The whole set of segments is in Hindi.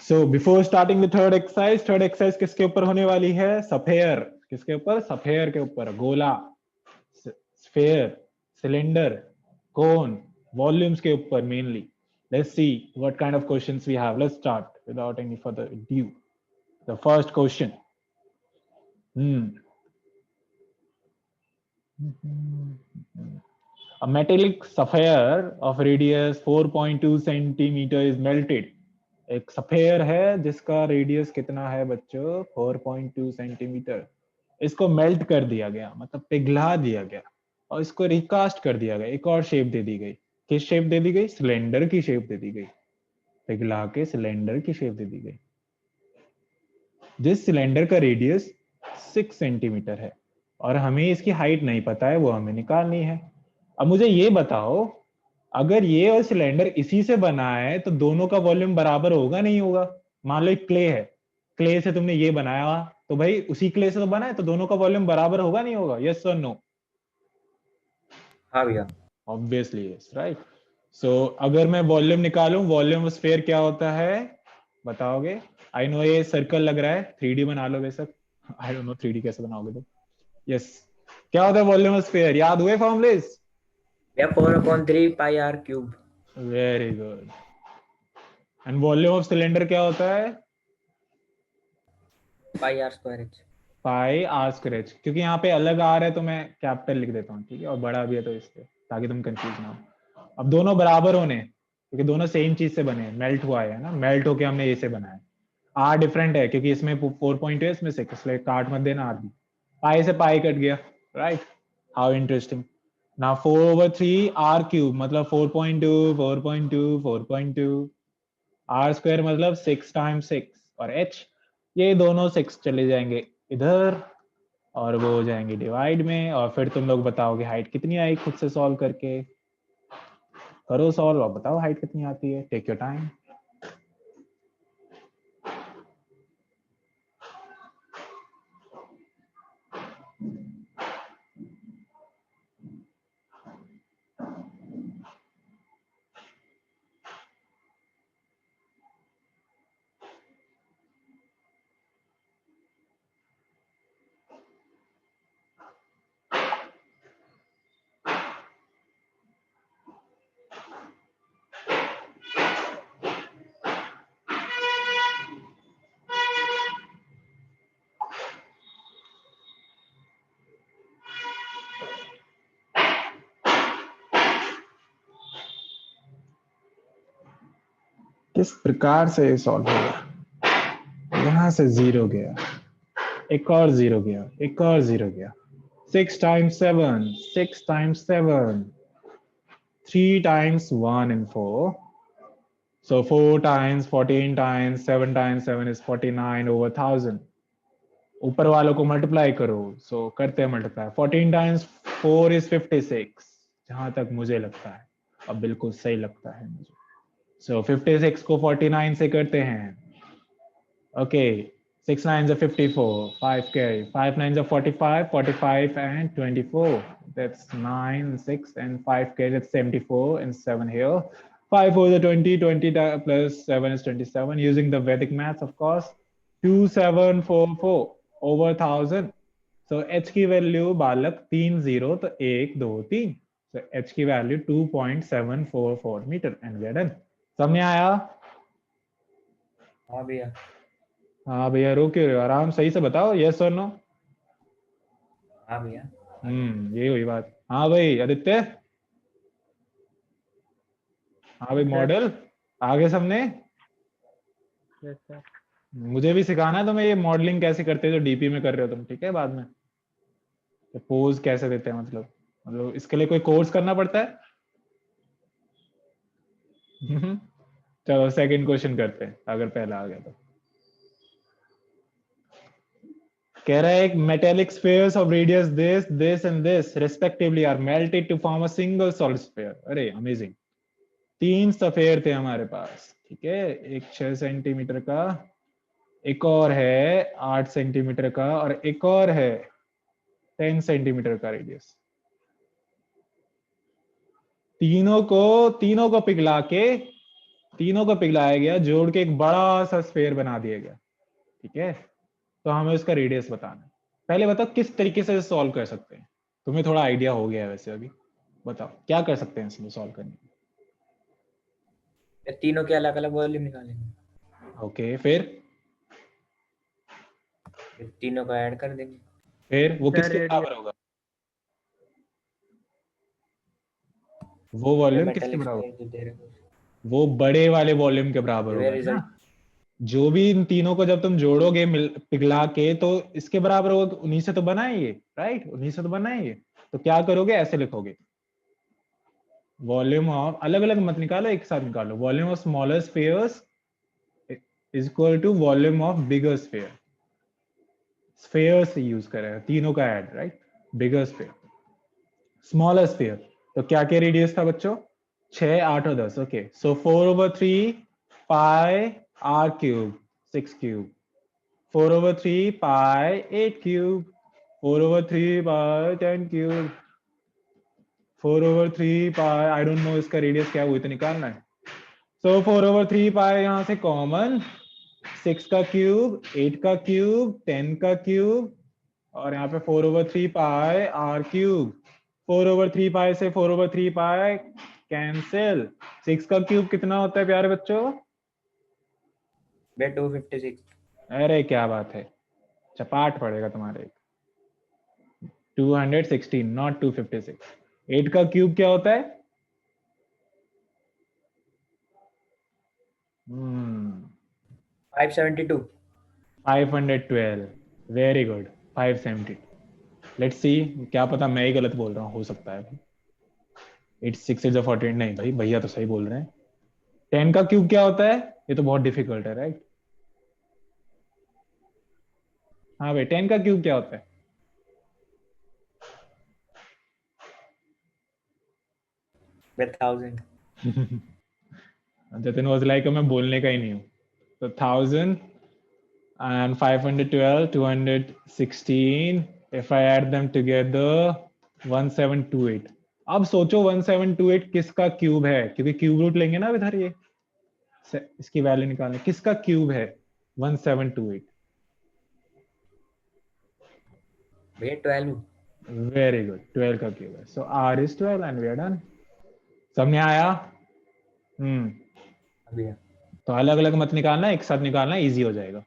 So before starting the third exercise किसके ऊपर होने वाली है? सफेयर। किसके ऊपर? सफेयर के ऊपर। गोला, स्फेयर, सिलेंडर, कोन, वॉल्यूम्स के ऊपर mainly. Let's see what kind of questions we have. Let's start without any further ado. The first question. A metallic sapphire of radius 4.2 centimeter is melted. एक सफेयर है जिसका रेडियस कितना है बच्चों? 4.2 सेंटीमीटर. इसको मेल्ट कर दिया गया, मतलब पिघला दिया गया, और इसको रिकास्ट कर दिया गया, एक और शेप दे दी गई. किस शेप दे दी गई? सिलेंडर की शेप दे दी गई. पिघला के सिलेंडर की शेप दे दी गई. जिस सिलेंडर का रेडियस 6 सेंटीमीटर है और हमें इसकी हाइट नहीं पता है, वो हमें निकालनी है. अब मुझे ये बताओ, अगर ये और सिलेंडर इसी से बना है तो दोनों का वॉल्यूम बराबर होगा नहीं होगा? मान लो एक क्ले है, क्ले से तुमने ये बनाया, तो भाई उसी क्ले से तो बना है, तो दोनों का वॉल्यूम बराबर होगा नहीं होगा? यस और नो? हाँ भैया. Obviously yes, right. सो अगर मैं वॉल्यूम निकालूं, वॉल्यूम ऑफ स्फीयर क्या होता है बताओगे? आई नो ये सर्कल लग रहा है, 3D बना लो बेशक. आई डोंट नो 3D कैसे बनाओगे तुम. यस, क्या होता है वॉल्यूम ऑफ स्फीयर? याद हुए फॉर्मूलेस? भैया 4/3 pi r cube. Very good. And volume of cylinder क्या होता है? Pi r square h. Pi r square h. क्योंकि यहाँ पे अलग आर है तो मैं कैपिटल लिख देता हूँ, ठीक है, और बड़ा भी है तो इसलिए, ताकि तुम कंफ्यूज ना हो. अब दोनों बराबर होने, क्योंकि दोनों सेम चीज से बने, मेल्ट हुआ है ना, मेल्ट होके हमने ए से बनाया. आर डिफरेंट है क्योंकि इसमें 4.2 है, इसमें 6, इसलिए काट मत देना आर भी. पाई से पाई कट गया, राइट. How interesting. ना 4/3 आर क्यूब मतलब 4.2 4.2 4.2. आर स्क्वायर मतलब 6 टाइम्स 6, और एच, ये दोनों 6 चले जाएंगे इधर और वो हो जाएंगे डिवाइड में, और फिर तुम लोग बताओगे हाइट कितनी आई खुद से सॉल्व करके. करो सॉल्व और बताओ हाइट कितनी आती है. Take your time. किस प्रकार से सॉल्व होगा? यहां से 0 गया, एक और 0 गया, एक और 0 गया. 6 times 7, 6 times 7, 3 times 1 and 4. So 4 times 14 times 7 times 7 is 49 over 1000. ऊपर वालों को मल्टीप्लाई करो. सो करते हैं मल्टीप्लाई. 14 टाइम्स 4 is 56, जहां तक मुझे लगता है, अब बिल्कुल सही लगता है मुझे. सो 56 को 49 से करते हैं. Okay, 6 9s are 54, 5 carry, 5 9s are 45, 45 and 24. That's 9, 6 and 5 carry, that's 74 and 7 here. 5 4 is 20, 20 plus 7 is 27. Using the Vedic maths, of course, 2744 over 1000. So h की वैल्यू बालक 3 0 तो 1 2 3. So h की value 2.744 metre. And we are done. समझ आया? हाँ भैया. हाँ भैया, रो क्यों रहे हो? आराम सही से बताओ, यस और नो. हाँ भैया. ये हुई बात. हाँ भाई आदित्य. हाँ भाई मॉडल. आगे सबने. Yes sir. मुझे भी सिखाना है तुम्हें ये मॉडलिंग कैसे करते हो जो डीपी में कर रहे हो तुम, ठीक है, बाद में. पोज कैसे देते हैं, मतलब इसके लिए कोई कोर्स करना पड़ता है. चलो सेकंड क्वेश्चन करते हैं, अगर पहला आ गया तो. कह रहा है एक metallic spheres of radius this this and this respectively are melted to form a single solid sphere. अरे अमेजिंग. 3 सफेयर थे हमारे पास, ठीक है. एक 6 सेंटीमीटर का, एक और है 8 सेंटीमीटर का, और एक और है 10 सेंटीमीटर का रेडियस. तीनों को पिघला के तीनों को पिघलाया गया, जोड़ के एक बड़ा सा स्फीयर बना दिया गया, ठीक है। तो हमें उसका रेडियस बताना है। पहले बताओ किस तरीके से सॉल्व कर सकते हैं। तुम्हें थोड़ा आइडिया हो गया है वैसे अभी, बताओ क्या कर सकते हैं इसमें सॉल्व करने में। ये तीनों के अलग अलग वॉल्यूम निकालेंगे, ओके, फिर तीनों को ऐड कर देंगे। फिर वो सर किसके रेडियस बराबर होगा, वो ये वॉल्यूम किसके मेटालिक बराबर, स्फीयर जो दे रहे हो, वो बड़े वाले वॉल्यूम के बराबर ये होगा, है ना। रिजल्ट। जो भी इन तीनों को जब तुम जोड़ोगे पिघला के, तो इसके बराबर होगा, उन्हीं से तो बना है ये, राइट, उन्हीं से तो बना है ये। तो क्या करोगे, ऐसे लिखोगे, वॉल्यूम ऑफ, अलग अलग मत निकालो, एक साथ निकालो, volume of smaller spheres is equal to volume of bigger sphere. Sphere से यूज करेगा, तीनों का add, right. Bigger sphere, smaller sphere, तो क्या क्या रेडियस था बच्चों, 6, 8 और 10। Okay, so 4/3 pi r cube, 6 cube, 4/3 pi 8 cube, 4/3 pi 10 cube, 4/3 pi, I don't know इसका रेडियस क्या हुई, तो निकालना है। सो 4/3 पाई यहाँ से कॉमन, 6 का क्यूब, 8 का क्यूब, 10 का क्यूब, और यहाँ पे 4/3 पाई आर क्यूब। 4/3 पाई से 4/3 पाई कैंसिल। 6 का क्यूब कितना होता है प्यारे बच्चों, ये 256। अरे क्या बात है, चपाट पड़ेगा तुम्हारे, 216 नॉट 256। 8 का क्यूब क्या होता है, 572। 512, वेरी गुड, 570। लेट्स सी, क्या पता मैं ही गलत बोल रहा हूँ, हो सकता है। 86 इज 48, नहीं भाई, भैया तो सही बोल रहे हैं। 10 का क्यूब क्या होता है, ये तो बहुत डिफिकल्ट है, राइट। हाँ भाई, 10 का क्यूब क्या होता है, ये 1000। जतिन वाज लाइक मैं बोलने का ही नहीं हूँ। तो 1000 and 512, 216, if I add them together, 1728। अब सोचो 1728 किसका क्यूब है, क्योंकि क्यूब रूट लेंगे ना अब इधर, ये इसकी वैल्यू निकालने, किसका क्यूब है 1728। भैया 12। वेरी गुड, 12 का क्यूब है। So r is 12 and we are done. समझ आया। अभी तो अलग अलग मत निकालना, एक साथ निकालना, इजी हो जाएगा।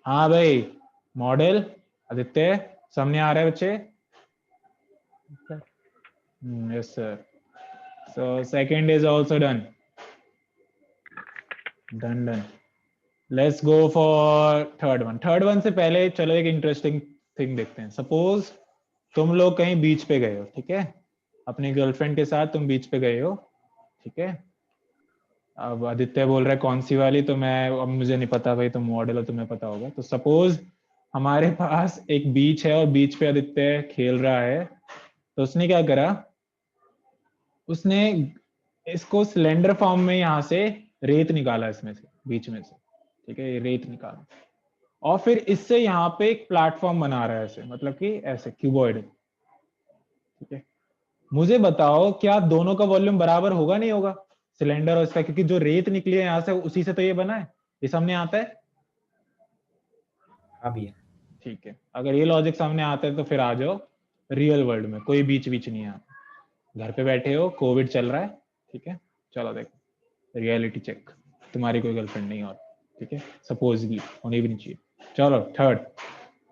हाँ भाई, मॉडल आदित्य, सामने आ रहा है बच्चे। Sir Yes sir. So second is also done. Done. Let's go for third one. Third one से पहले चलो एक इंटरेस्टिंग थिंग देखते हैं। सपोज तुम लोग कहीं बीच पे गए हो, ठीक है, अपनी गर्लफ्रेंड के साथ तुम बीच पे गए हो, ठीक है। अब आदित्य बोल रहा है कौन सी वाली, तो मैं, अब मुझे नहीं पता भाई, तुम मॉडल हो, तुम्हें पता होगा। तो सपोज हमारे पास एक बीच है और बीच पे आदित्य खेल रहा है। तो उसने क्या करा, उसने इसको सिलेंडर फॉर्म में यहाँ से रेत निकाला, इसमें से बीच में से, ठीक है, ये रेत निकाला, और फिर इससे यहाँ पे एक प्लेटफॉर्म बना रहा है ऐसे, मतलब कि ऐसे क्यूबॉइड, ठीक है। मुझे बताओ क्या दोनों का वॉल्यूम बराबर होगा, नहीं होगा, सिलेंडर और इसका, क्योंकि जो रेत निकली है यहाँ से उसी से तो ये बना है, ये सामने आता है, हाँ भैया। ठीक है। अगर ये लॉजिक सामने आता है तो फिर आ जाओ रियल वर्ल्ड में, कोई बीच बीच नहीं है, घर पे बैठे हो, कोविड चल रहा है, ठीक है, चलो देखो रियलिटी चेक, तुम्हारी कोई गर्लफ्रेंड नहीं और, ठीक है, सपोजली होनी भी नहीं चाहिए। चलो third,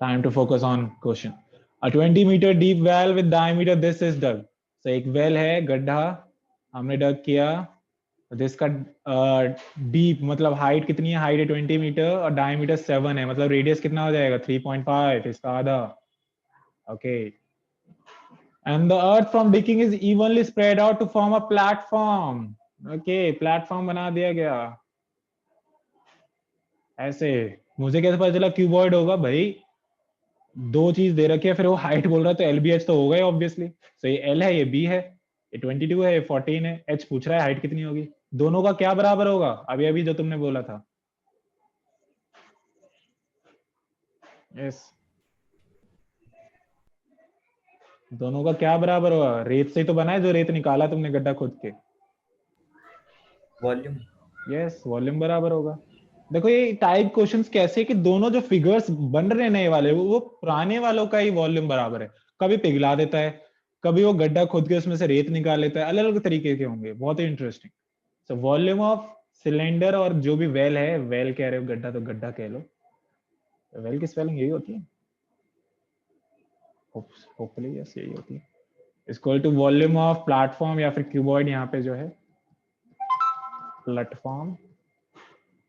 time to focus on question. A 20 metre deep well with diameter this is dug. So एक वेल है, गड्ढा हमने डग किया, जिसका डीप मतलब हाइट कितनी है, हाइट है 20 मीटर और डायमीटर 7 है, मतलब रेडियस कितना हो जाएगा 3.5, इसका आधा, okay. And the earth from digging is evenly spread out to form a platform. Okay, platform बना दिया गया ऐसे। मुझे कैसे पता चला क्यूबॉइड होगा भाई, दो चीज दे रखी है, फिर वो हाइट बोल रहा है, तो एलबीएच तो होगा ही ऑब्वियसली। सो ये एल है, ये बी है, ये 22 है, ये 14 है, एच पूछ रहा है हाइट कितनी होगी, दोनों का क्या बराबर होगा, अभी अभी जो तुमने बोला था। यस, दोनों का क्या बराबर होगा, रेत से तो बना है, जो रेत निकाला तुमने गड्ढा खोद के, वॉल्यूम। यस, वॉल्यूम बराबर होगा। देखो ये टाइप क्वेश्चंस कैसे है कि दोनों जो फिगर्स बन रहे हैं नए वाले वो पुराने वालों का ही वॉल्यूम बराबर है। कभी पिघला देता है, कभी वो गड्ढा खोद के उसमें से रेत निकाल लेता है, अलग अलग तरीके के होंगे, बहुत ही interesting. So volume of cylinder और जो भी वेल है, वेल कह रहे हो गड्ढा तो गड्ढा कह लो, वेल की स्पेलिंग यही होती है, होपफुली यस यही होती है। Equal to volume of platform या फिर क्यूबॉइड, यहाँ पे जो है प्लेटफॉर्म।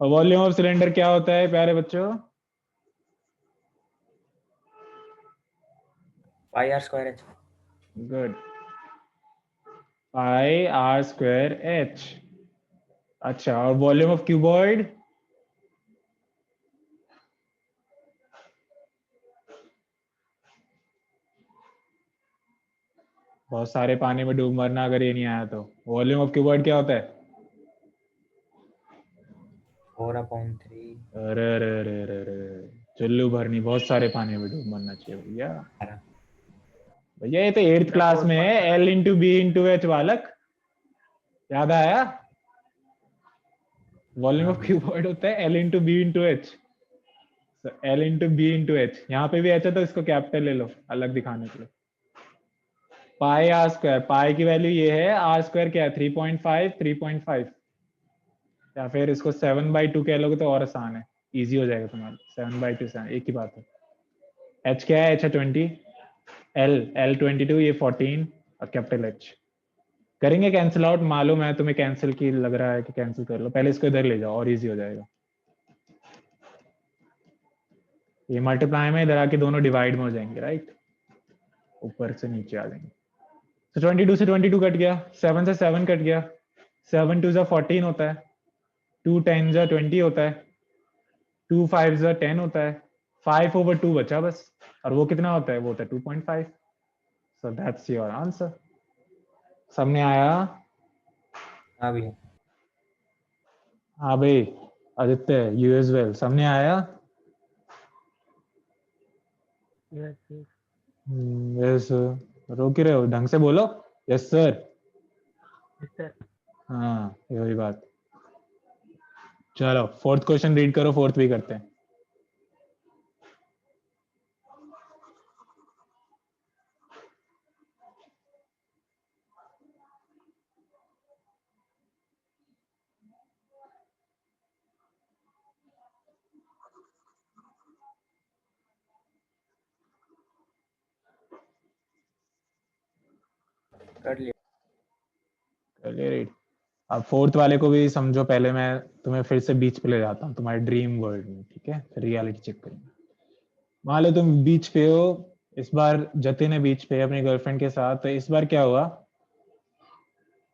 और वॉल्यूम ऑफ सिलेंडर क्या होता है प्यारे बच्चों? Pi r square h. Good, pi r square h. अच्छा, और वॉल्यूम ऑफ क्यूबॉइड? बहुत सारे पानी में डूब मरना अगर ये नहीं आया तो। वॉल्यूम ऑफ क्यूबॉइड क्या होता है? 4/3। अरे अरे अरे अरे अरे, चुल्लू भरनी, बहुत सारे पानी में डूब मरना चाहिए भैया। भैया ये तो 8th क्लास में है, L into b into h बालक, याद आया? वॉल्यूम हाँ ऑफ भैया। क्यूबॉइड होता है L into b into h. L into b into h, यहाँ पे भी एच है तो इसको कैपिटल ले लो अलग दिखाने के लिए। पाई आर स्क्वायर, पाई की वैल्यू ये है, आर स्क्वायर क्या है 3.5, 3.5, या फिर इसको 7/2 कह लोगे तो और आसान है, इजी हो जाएगा तुम्हारा। 7/2 7 एक ही बात है। एच क्या है? एच है 20, एल 22, ये 14 और कैपिटल एच। करेंगे कैंसिल आउट, मालूम है तुम्हें कैंसिल की लग रहा है कि कैंसिल कर लो, पहले इसको इधर ले जाओ और इजी हो जाएगा। ये मल्टीप्लाई में इधर आके दोनों डिवाइड में हो जाएंगे, राइट, ऊपर से नीचे आ जाएंगे। तो 22 से 22 कट गया, 7 से 7 कट गया, 7 2 14 होता है, 2 10 20 होता है, 2 5 10 होता है, 5/2 बचा बस, और वो कितना होता है? वो होता है 2.5। So that's your answer. सबने आया? हाँ भैया। हाँ भाई, आदित्य यू एज वेल, सबने आया? यस यस यस, रोक ही रहे हो, ढंग से बोलो। Yes sir. सर। हाँ यही बात। चलो फोर्थ क्वेश्चन रीड करो, फोर्थ भी करते हैं। कर लिया। चलिए रीड। अब फोर्थ वाले को भी समझो, पहले मैं तुम्हें फिर से बीच पे ले जाता हूँ, तुम्हारे ड्रीम वर्ल्ड में, ठीक है, फिर रियलिटी चेक करेंगे। मान लो तुम बीच पे हो, इस बार जतिन है बीच पे अपनी गर्लफ्रेंड के साथ, तो इस बार क्या हुआ,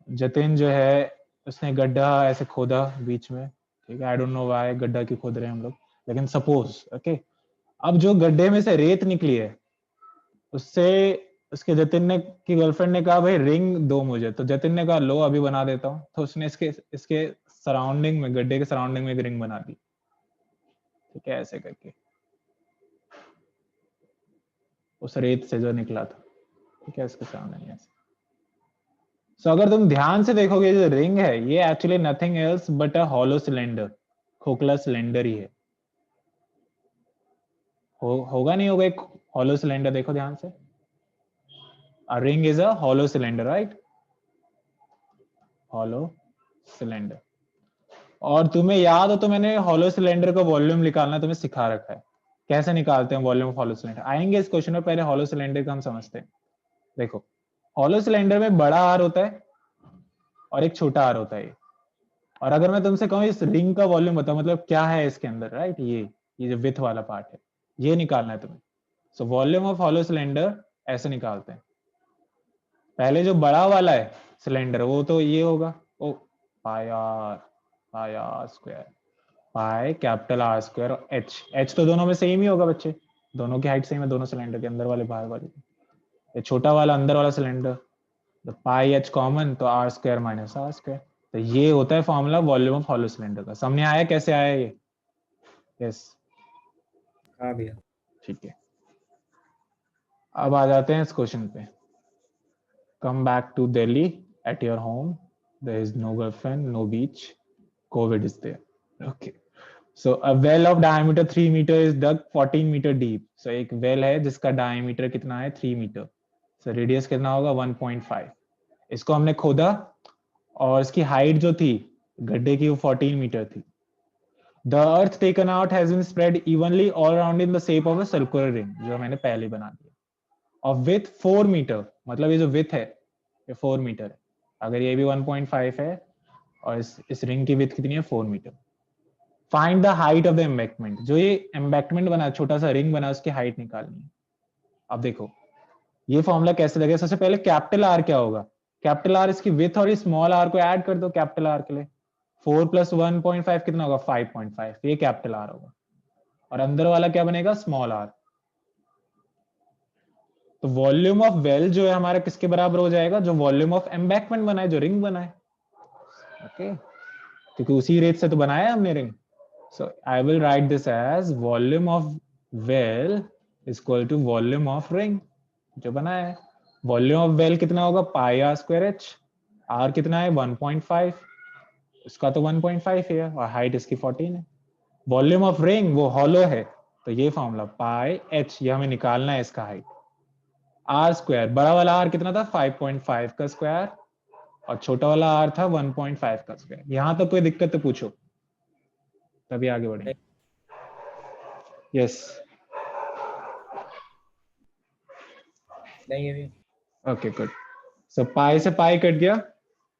जतिन जो है उसने गड्ढा ऐसे खोदा बीच में, ठीक है, आई डोंट नो व्हाई गड्ढा क्यों खोद रहे हैं हम लोग, लेकिन सपोज ओके। अब जो गड्ढे में से रेत निकली है उससे उसके जतिन ने की गर्लफ्रेंड ने कहा भाई रिंग दो मुझे, तो जतिन ने कहा लो अभी बना देता हूँ, तो उसने इसके इसके सराउंडिंग में, गड्ढे के सराउंडिंग में एक रिंग बना दी, ठीक है, ऐसे करके उस रेत से जो निकला था, ठीक है, इसके सराउंडिंग ऐसे। सो अगर तुम ध्यान से देखोगे जो रिंग है ये actually nothing else but a hollow cylinder, खोखला सिलेंडर ही है। होगा नहीं होगा एक हॉलो सिलेंडर, देखो ध्यान से, a ring is a hollow cylinder, right? hollow cylinder। और तुम्हें याद हो तो मैंने हॉलो सिलेंडर का वॉल्यूम निकालना तुम्हें सिखा रखा है, कैसे निकालते हैं वॉल्यूम ऑफ हॉलो सिलेंडर, आएंगे इस क्वेश्चन में, पहले हॉलो सिलेंडर का हम समझते हैं। देखो हॉलो सिलेंडर में बड़ा आर होता है और एक छोटा आर होता है, और अगर मैं तुमसे कहूँ इस रिंग का वॉल्यूम बताओ, मतलब क्या है इसके अंदर, राइट, ये जो विथ वाला पार्ट है ये निकालना है तुम्हें। सो वॉल्यूम ऑफ हॉलो सिलेंडर ऐसे निकालते हैं, पहले जो बड़ा वाला है सिलेंडर वो तो ये होगा, ओ pi r, pi r square, pi capital R square, h, h तो दोनों में सेम ही होगा बच्चे, दोनों की हाइट सेम है, दोनों सिलेंडर के अंदर वाले बाहर वाले, ये छोटा वाला अंदर वाला सिलेंडर, तो पाई एच कॉमन, तो r square minus r square, तो ये होता है formula volume of hollow cylinder का। सामने आया कैसे आया ये? यस, हाँ भैया। ठीक है। अब आ जाते हैं इस क्वेश्चन पे। Come back to Delhi at your home. There is no girlfriend, no beach. COVID is there. Okay. So a well of diameter 3 meter is dug 14 meter deep. So एक well है जिसका diameter कितना है 3 meter. So radius कितना होगा 1.5. इसको हमने खोदा और इसकी height जो थी गड्ढे की वो 14 meter थी. The earth taken out has been spread evenly all around in the shape of a circular ring, जो मैंने पहले बना दिया. Of width 4 meter, मतलब ये जो width है ये 4 meter है. अगर ये भी 1.5 है और इस रिंग की विड्थ कितनी है 4 metre. Find the height of the embankment. जो ये एम्बैंकमेंट बना छोटा सा रिंग बना उसकी हाइट निकालनी है. अब देखो ये फॉर्मूला कैसे लगेगा. सबसे पहले कैपिटल आर क्या होगा. कैपिटल आर इसकी विड्थ और स्मॉल आर को ऐड कर दो कैपिटल आर के लिए. 4 प्लस 1.5 कितना होगा 5.5. ये कैपिटल आर होगा और अंदर वाला क्या बनेगा स्मॉल आर. तो वॉल्यूम ऑफ वेल जो है हमारा किसके बराबर हो जाएगा जो वॉल्यूम ऑफ एम्बैंकमेंट बना है जो रिंग बना है. ओके क्योंकि उसी रेट से तो बनाया है हमने ring. So I will write this as volume of well is equal to volume of ring जो बना है. Volume of well कितना होगा पाई आर स्क्वायर एच. R कितना है 1.5. इसका तो 1.5 है और हाइट इसकी 14 है. वॉल्यूम ऑफ रिंग वो हॉलो है तो ये फॉर्मूला पाई एच ये हमें निकालना है इसका हाइट. आर स्क्वायर बड़ा वाला आर कितना था 5.5 का स्क्वायर और छोटा वाला आर था 1.5 का स्क्वायर. यहां तक कोई दिक्कत तो पूछो तभी आगे बढ़ेंगे. यस नहीं अभी ओके गुड. सो पाई से पाई कट गया.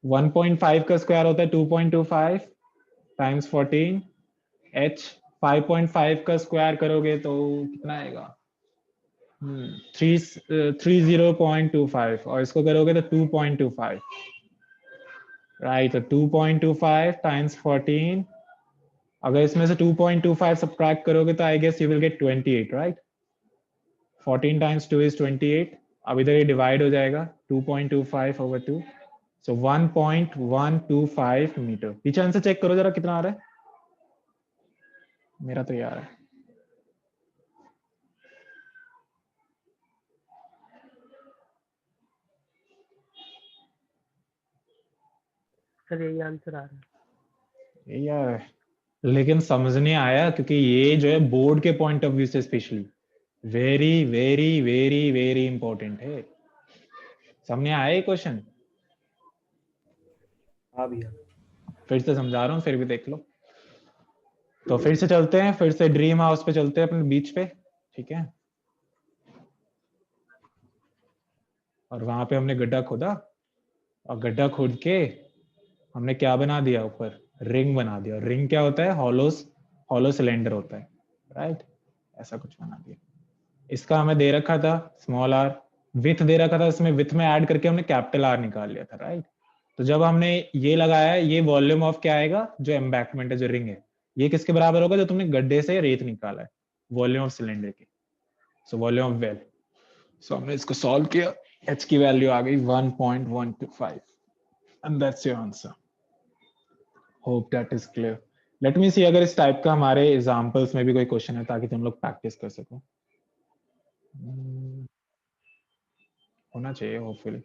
1.5 का स्क्वायर होता है 2.25 टाइम्स 14. h 5.5 का स्क्वायर करोगे तो कितना आएगा 30.25 और इसको करोगे तो 2.25 राइट. तो 2.25 टाइम्स 14. अगर इसमें से 2.25 सब्ट्रैक्ट करोगे तो I guess you will get 28 right. 14 times 2 is 28. अब इधर ये डिवाइड हो जाएगा 2.25 over 2. So 1.125 metre. पीछे आंसर चेक करो जरा कितना आ रहा है. मेरा तो यार है. सर यही आंसर आ रहा है. ये यार है. लेकिन समझने आया क्योंकि ये जो है बोर्ड के पॉइंट ऑफ व्यू से specially very very very very important है. समझने आया ये क्वेश्चन. हाँ भैया. फिर से समझा रहा हूँ फिर भी देख लो. तो फिर से चलते हैं फिर से ड्रीम हाउस पे चलते हैं अपने बीच पे. ठीक है और वहां पे हमने गड्ढा खोदा और गड्ढा खोद के हमने क्या बना दिया ऊपर रिंग बना दिया. रिंग क्या होता है हॉलो सिलेंडर होता है राइट. ऐसा कुछ बना दिया. इसका हमें दे रखा था स्मॉल आर. विथ दे रखा था इसमें विथ में ऐड करके हमने कैपिटल आर निकाल लिया था राइट. तो जब हमने ये लगाया ये वॉल्यूम ऑफ क्या आएगा जो एम्बैंकमेंट है जो रिंग है ये किसके बराबर होगा जो तुमने गड्ढे से रेत निकाला है वॉल्यूम ऑफ सिलेंडर की. So volume of well. So हमने इसको सॉल्व किया. एच की वैल्यू आ गई 1.125 and that's your answer. Hope that is clear. Let me see अगर इस टाइप का हमारे एग्जांपल्स में भी कोई क्वेश्चन है ताकि तुम लोग प्रैक्टिस कर सको. होना चाहिए hopefully.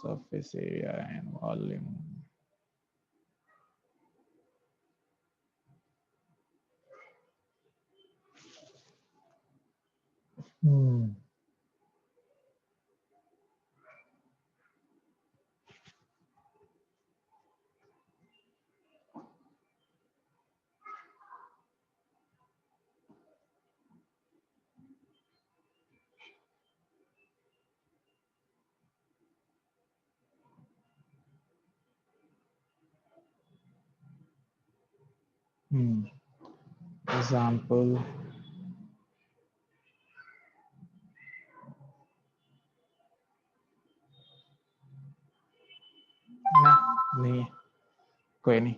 Surface area and volume. Example. नहीं कोई नहीं.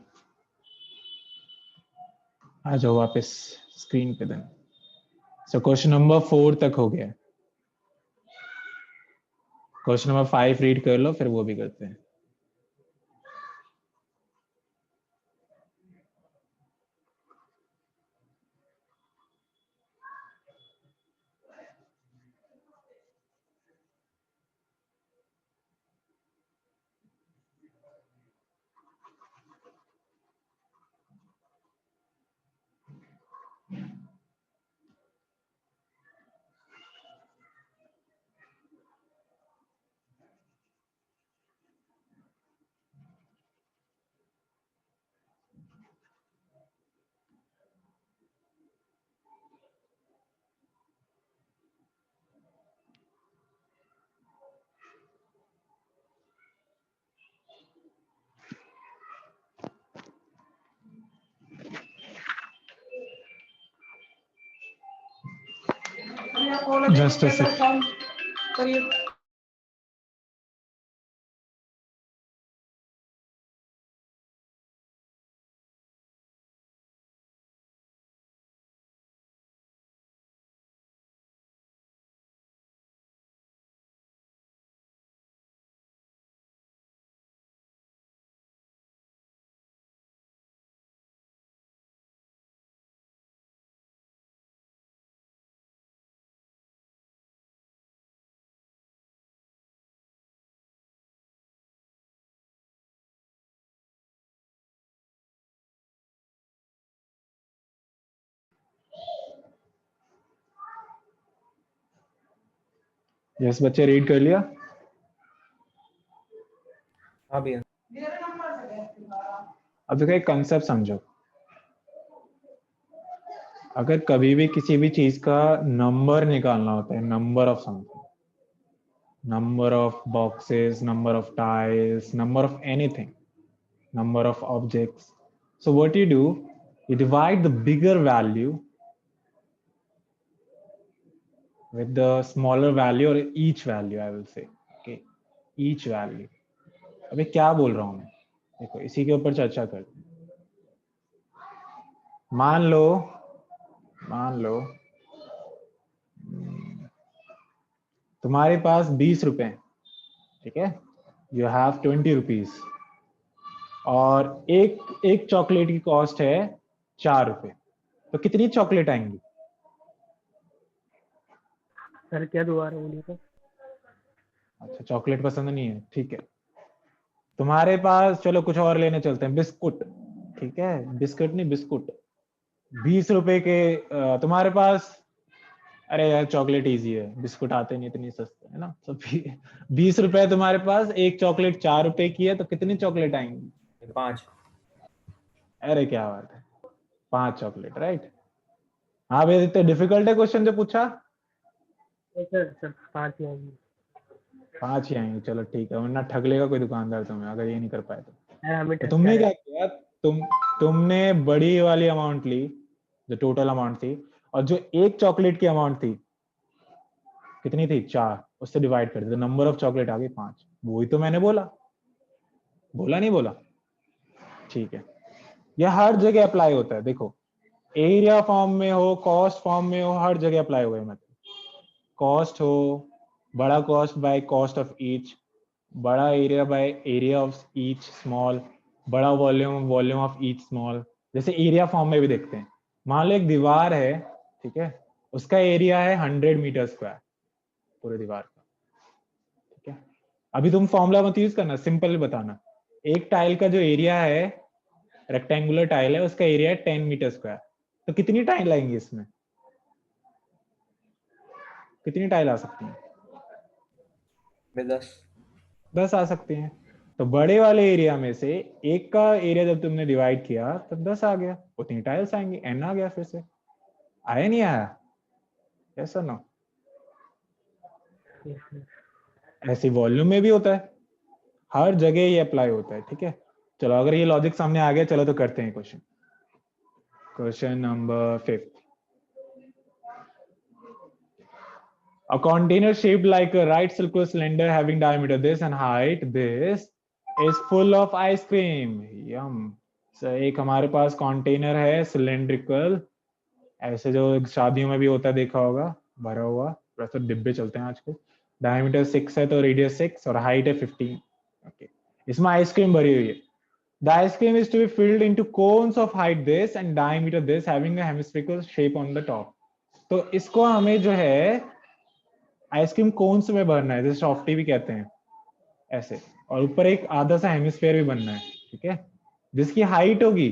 आ जाओ वापस स्क्रीन पे देन. सो क्वेश्चन नंबर 4 तक हो गया. क्वेश्चन नंबर 5 रीड कर लो फिर वो भी करते हैं. Just a sec. यस बच्चे रीड कर लिया? हाँ भैया। अब देखो एक कंसेप्ट समझो। अगर कभी भी किसी भी चीज का नंबर निकालना होता है, number of something, number of boxes, number of tiles, number of anything, number of objects, so what you do, you divide the bigger value with the smaller value or each value, I will say, okay, each value. अबे क्या बोल रहा हूं मैं, देखो इसी के ऊपर चर्चा करते हैं। मान लो तुम्हारे पास 20 रुपए हैं, ठीक है, यू हैव 20 रुपीज, और एक चॉकलेट की कॉस्ट है 4 रुपए, तो कितनी चॉकलेट आएंगी? सर क्या दोबारा बोलिए तो? अच्छा चॉकलेट पसंद नहीं है, ठीक है। तुम्हारे पास, चलो कुछ और लेने चलते हैं, बिस्कुट, ठीक है, बिस्कुट नहीं बिस्कुट, 20 रुपए के तुम्हारे पास, अरे यार चॉकलेट इजी है, बिस्कुट आते नहीं इतनी सस्ते है ना, तो 20 रुपए तुम्हारे पास, एक चॉकलेट 4 रुपए की है, तो कितनी चॉकलेट आएंगी? 5। अरे क्या बात है, 5 चॉकलेट, राइट। हाँ भैया इतने डिफिकल्ट है क्वेश्चन जो पूछा? सर 5 ही आएंगे। 5 ही आएंगे, चलो ठीक है, वरना ठग लेगा कोई दुकानदार तुम्हें अगर ये नहीं कर पाए तो। सर हमें तो ठग तुमने रहे क्या हैं। किया, तुमने बड़ी वाली अमाउंट ली, जो टोटल अमाउंट थी, और जो एक चॉकलेट की अमाउंट थी, कितनी थी? 4, उससे डिवाइड कर दिया, नंबर ऑफ चॉकलेट आ गई 5। वही तो मैंने बोला, बोला नहीं बोला? ठीक है, यह हर जगह अप्लाई होता है, देखो एरिया फॉर्म में हो, कॉस्ट फॉर्म में हो, हर जगह अप्लाई होगा। मतलब कॉस्ट हो, बड़ा cost by cost of each, बड़ा area by area of each small, बड़ा volume volume of each small. जैसे एरिया फॉर्म में भी देखते हैं, मान लो एक दीवार है, ठीक है, उसका एरिया है 100 मीटर स्क्वायर, पूरे दीवार का, ठीक है। अभी तुम फॉर्मूला मत यूज करना, सिंपल बताना, एक टाइल का जो एरिया है, रेक्टेंगुलर टाइल है, उसका एरिया है 10 मीटर स्क्वायर, तो कितनी टाइल आएंगी इसमें? कितनी टाइल आ सकती हैं? 10। 10 आ सकती हैं। तो बड़े वाले एरिया में से एक का एरिया जब तुमने डिवाइड किया तब 10 आ गया, उतनी टाइल्स आएंगी, एन आ गया, फिर से आया नहीं आया? ऐसा ना, Yes, sir. ऐसी वॉल्यूम में भी होता है, हर जगह ये अप्लाई होता है, ठीक है। चलो अगर ये लॉजिक सामने आ गया, चलो तो करते हैं question. Question number 5, a container shaped like a right circular cylinder having diameter this and height this is full of ice cream, yum। so, एक हमारे पास कंटेनर है सिलेंड्रिकल, ऐसे जो शादियों में भी होता है, देखा होगा, भरा हुआ, वैसे डिब्बे चलते हैं आजकल। डायमीटर 6 है तो रेडियस 6 और हाइट है 15, ओके। इसमें आइसक्रीम भरी हुई है। The ice cream is to be filled into cones of height this and diameter this having a hemispherical shape on the top. तो इसको हमें जो है आइसक्रीम कोन्स में भरना है, जैसे सॉफ्टी भी कहते हैं ऐसे, और ऊपर एक आधा सा हेमिस्फेयर भी बनना है, ठीक है, जिसकी हाइट होगी,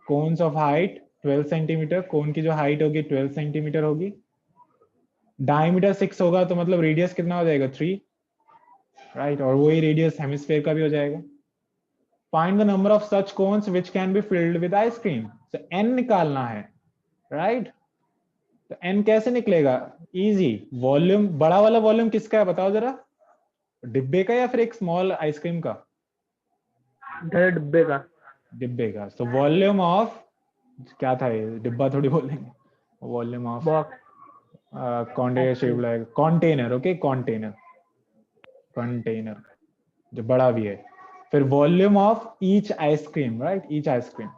कोन्स ऑफ हाइट 12 सेंटीमीटर, कोन की जो हाइट होगी 12 सेंटीमीटर होगी, डायमीटर 6 होगा, तो मतलब रेडियस कितना हो जाएगा? 3, राइट, और वही रेडियस हेमिस्फेयर का भी हो जाएगा। Find the number of such cones which can be filled with ice cream, तो n निकालना है, राइट। तो n कैसे निकलेगा? इजी, वॉल्यूम, बड़ा वाला वॉल्यूम किसका है बताओ जरा, डिब्बे का या फिर एक स्मॉल आइसक्रीम का? डब्बे का। डिब्बे का। तो वॉल्यूम ऑफ, क्या था ये, डिब्बा थोड़ी बोलेंगे, volume of box. Container shape like container, okay container, container जो बड़ा भी है। फिर volume of each ice cream, right, each ice cream.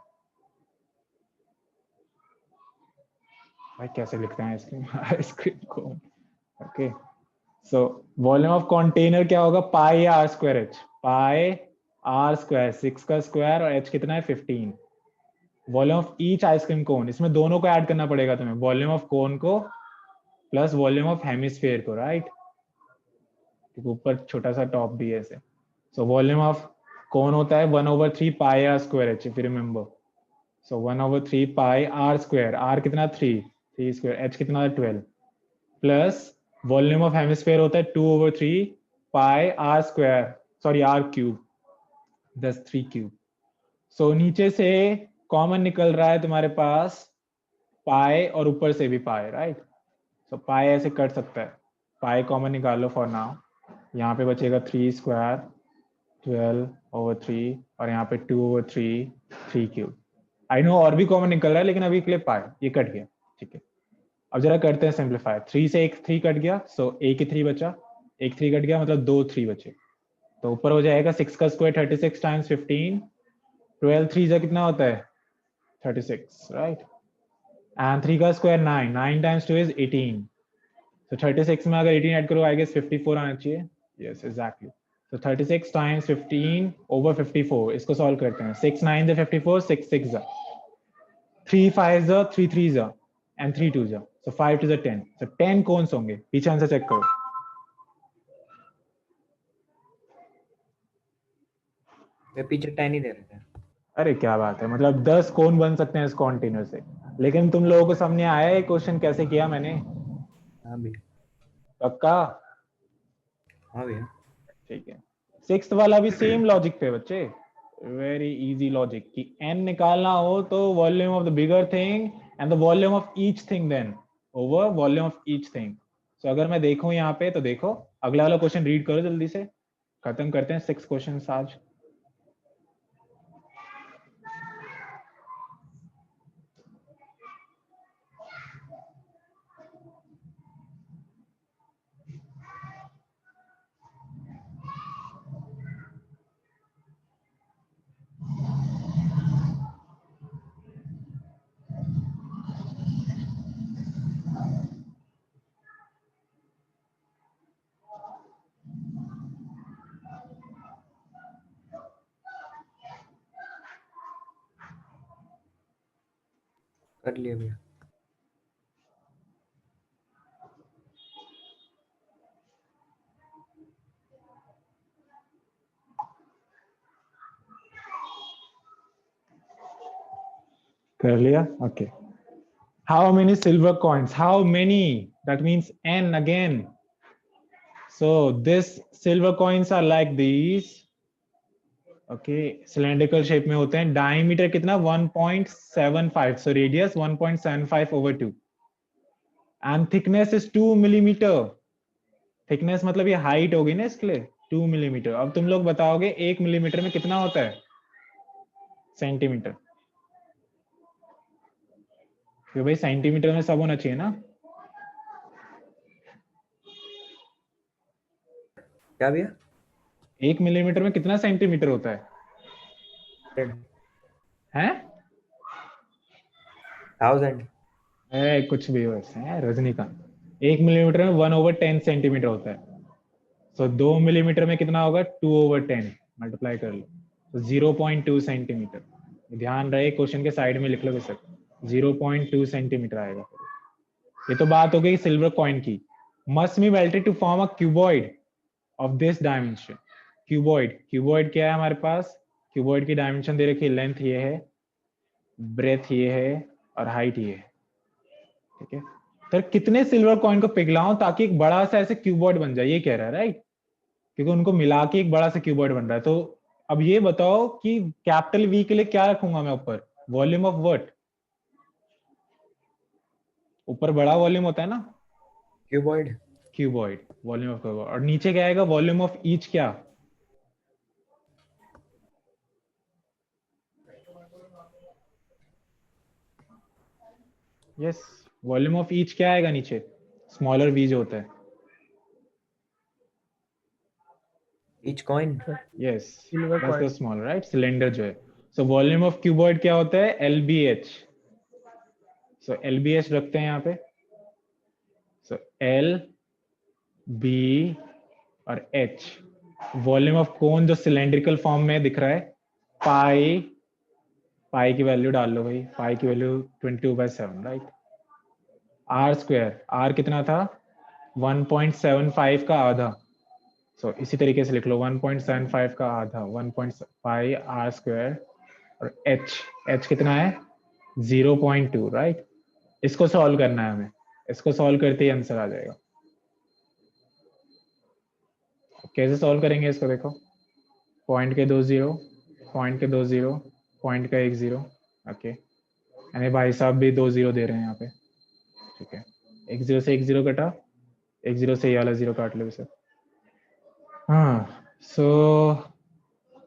भाई कैसे लिखते हैं आइसक्रीम आइसक्रीम को, okay. So volume of container क्या होगा, पाई या r square h, pi r square, 6 का स्क्वायर और एच कितना है 15। Volume of each ice cream cone, इसमें दोनों को ऐड करना पड़ेगा तुम्हें, वॉल्यूम ऑफ कोन को प्लस वॉल्यूम ऑफ हेमिस्फीयर को, राइट, क्योंकि ऊपर छोटा सा टॉप भी है ऐसे। सो वॉल्यूम ऑफ कोन होता है 1/3 pi r square h, if you remember. So 1/3 pi r square, r कितना 3 स्क्वायर, एच कितना 12, प्लस वॉल्यूम ऑफ हेमिस्फीयर होता है 2/3 pi r square, sorry r cube, 3 cube. So नीचे से कॉमन निकल रहा है तुम्हारे पास पाई और ऊपर से भी पाई, राइट। सो पाई ऐसे कट सकता है, पाई कॉमन निकाल लो फॉर नाउ। यहाँ पे बचेगा 3 स्क्वायर 12/3 और यहाँ पे 2/3 3 क्यूब। आई नो और भी कॉमन निकल रहा है लेकिन अभी के लिए पाई ये कट गया, ठीक है। अब जरा करते हैं सिंप्लीफाई, 3 से एक 3 कट गया, सो एक ही 3 बचा, एक 3 कट गया मतलब 2 3 बचे। तो ऊपर हो जाएगा 6 का स्क्वायर 36 टाइम्स 15, 12 3 जा कितना होता है 36, राइट, एंड 3 का स्क्वायर 9, 9 टाइम्स 2 इज 18। तो 36 में अगर 18 ऐड करो आई गेस 54 आना चाहिए, यस एग्जैक्टली। तो 36 टाइम्स 15 ओवर 54, इसको सॉल्व करते हैं, 6 9 जा 54, 6 6 जा 3 5 जा 3 3 जा एंड 3 2 जा, so 5 to the 10, so 10 कौन होंगे, पीछे आंसर चेक करो। मैं पीछे 10 ही दे रहे थे। अरे क्या बात है, मतलब 10 कौन बन सकते हैं इस कंटेनर से। लेकिन तुम लोगों को समझ आया ये क्वेश्चन कैसे किया मैंने, हाँ भैया, पक्का, हाँ भैया। ठीक है। सिक्स्थ वाला भी सेम लॉजिक पे बच्चे, वेरी इजी लॉजिक, कि n निकालना हो तो volume of the bigger thing and the volume of each thing then over volume of each thing. So अगर मैं देखूं यहाँ पे तो देखो, अगला वाला क्वेश्चन रीड करो जल्दी से, खत्म करते हैं 6 क्वेश्चन आज। कर लिया भैया। कर लिया, okay. How many silver coins? How many? That means n again. So this silver coins are like these. Okay, cylindrical shape में होते हैं। Diameter कितना 1.75. So radius 1.75/2. And thickness is 2 millimeter. Thickness मतलब ये height होगी ना इसके लिए 2 millimeter. अब तुम लोग बताओगे 1 millimeter में कितना होता है सेंटीमीटर, क्योंकि भाई सेंटीमीटर में सब होना चाहिए ना। क्या भैया? 1 मिलीमीटर में कितना सेंटीमीटर होता है 100, हैं? 1000। कुछ भी हो ऐसे है रजनीकांत। 1 मिलीमीटर में 1/10 सेंटीमीटर होता है। सो 2 मिलीमीटर में कितना होगा 2/10, मल्टीप्लाई कर लो तो 0.2 सेंटीमीटर। ध्यान रहे क्वेश्चन के साइड में लिख लो बेशक, 0.2 सेंटीमीटर आएगा। ये तो बात हो गई सिल्वर कॉइन की। Must be melted to form a cuboid of this dimension. Cuboid, cuboid क्या है हमारे पास, क्यूबॉइड की डायमेंशन दे रखी है, लेंथ ये है, ब्रेथ ये है और हाइट ये है, ठीक है। तो कितने सिल्वर कॉइन को पिघलाऊं ताकि एक बड़ा सा ऐसे क्यूबॉइड बन जाए, ये कह रहा है राइट, क्योंकि उनको मिला के एक बड़ा सा क्यूबॉइड बन रहा है। तो अब ये बताओ कि कैपिटल वी के लिए क्या रखूंगा मैं ऊपर, वॉल्यूम ऑफ व्हाट, ऊपर बड़ा वॉल्यूम होता है ना cuboid. Cuboid, volume of cuboid, और नीचे क्या आएगा वॉल्यूम ऑफ ईच क्या, यस वॉल्यूम ऑफ ईच क्या आएगा नीचे, स्मॉलर v जो होता है, each coin yes Silver that's the coin. Small, right, cylinder जो है। सो वॉल्यूम ऑफ क्यूबॉइड क्या होता है, LBH। सो LBH रखते हैं यहाँ पे। सो L B और H, वॉल्यूम ऑफ कोन जो सिलेंड्रिकल फॉर्म में दिख रहा है, पाई, पाई की वैल्यू डाल लो भाई, पाई की value 22/7, right. R square, r कितना था, 1.75 का आधा। सो इसी तरीके से लिख लो, 1.75 का आधा, 1.5 आर स्क्वायर, और h कितना है, 0.2, राइट। इसको सॉल्व करना है हमें, इसको सॉल्व करते ही आंसर आ जाएगा। कैसे सॉल्व करेंगे इसको, देखो, पॉइंट के 2 0, पॉइंट के 2 0, पॉइंट का 1 0, ओके, यानी भाई साहब भी 2 0 दे रहे हैं यहाँ पे, ठीक है। 1 0 से 1 0 कटा, 1 0 से ये वाला 0 काट लो इसे। हाँ, so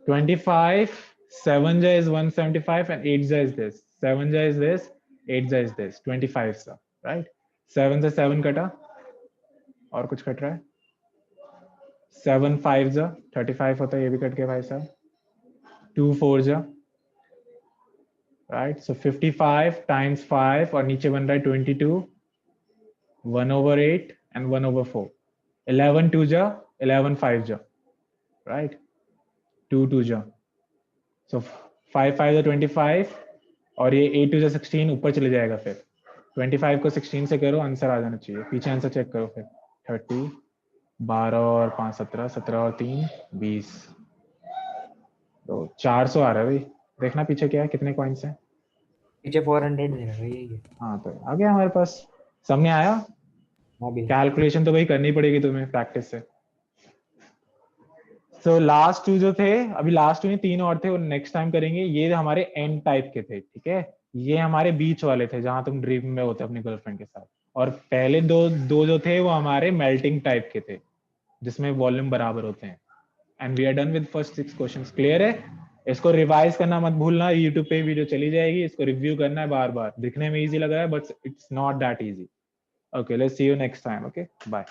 25, 7 ja is 175 and 8 ja is this, 7 ja is this, 8 ja is this, 25 सा, right? 7 से 7 कटा, और कुछ कट रहा है, 7 5 जा 35 होता है, ये भी कट गया भाई साहब, 2 4 जा, right? So 55 times 5, और नीचे बन रहा है 22, 1/8 and 1/4, 11 2 जा 11 5 जा, right? 2 2 जा, so 5 5 जा 25, और ये 8 2 जा 16, ऊपर चले जाएगा, फिर 25 को 16 से करो, आंसर आ जाना चाहिए। पीछे आंसर चेक करो फिर, 30, 12 और 5 17, 17 और 3 20, तो 400 आ रहा है भाई। देखना पीछे क्या है, कितने कॉइन्स हैं पीछे 400 दे रहा है ये। हाँ, तो आ गया हमारे पास, सामने आया। हाँ भी कैलकुलेशन तो भाई करनी पड़ेगी तुम्हें प्रैक्टिस से। सो लास्ट 2 जो थे, अभी लास्ट 2 नहीं 3 और थे, वो नेक्स्ट टाइम करेंगे। ये हमारे एंड टाइप के थे, ठीक है, ये हमारे बीच वाले थे जहां तुम ड्रीम में होते अपनी गर्लफ्रेंड के साथ, और पहले दो जो थे वो हमारे मेल्टिंग टाइप के थे, जिसमें वॉल्यूम बराबर होते हैं। And we are done with first 6 questions. Clear है? इसको रिवाइज करना मत भूलना, यूट्यूब पे वीडियो चली जाएगी, इसको रिव्यू करना है बार बार। दिखने में इजी लग रहा है but it's not that easy. Okay, let's see you next time. Okay, bye.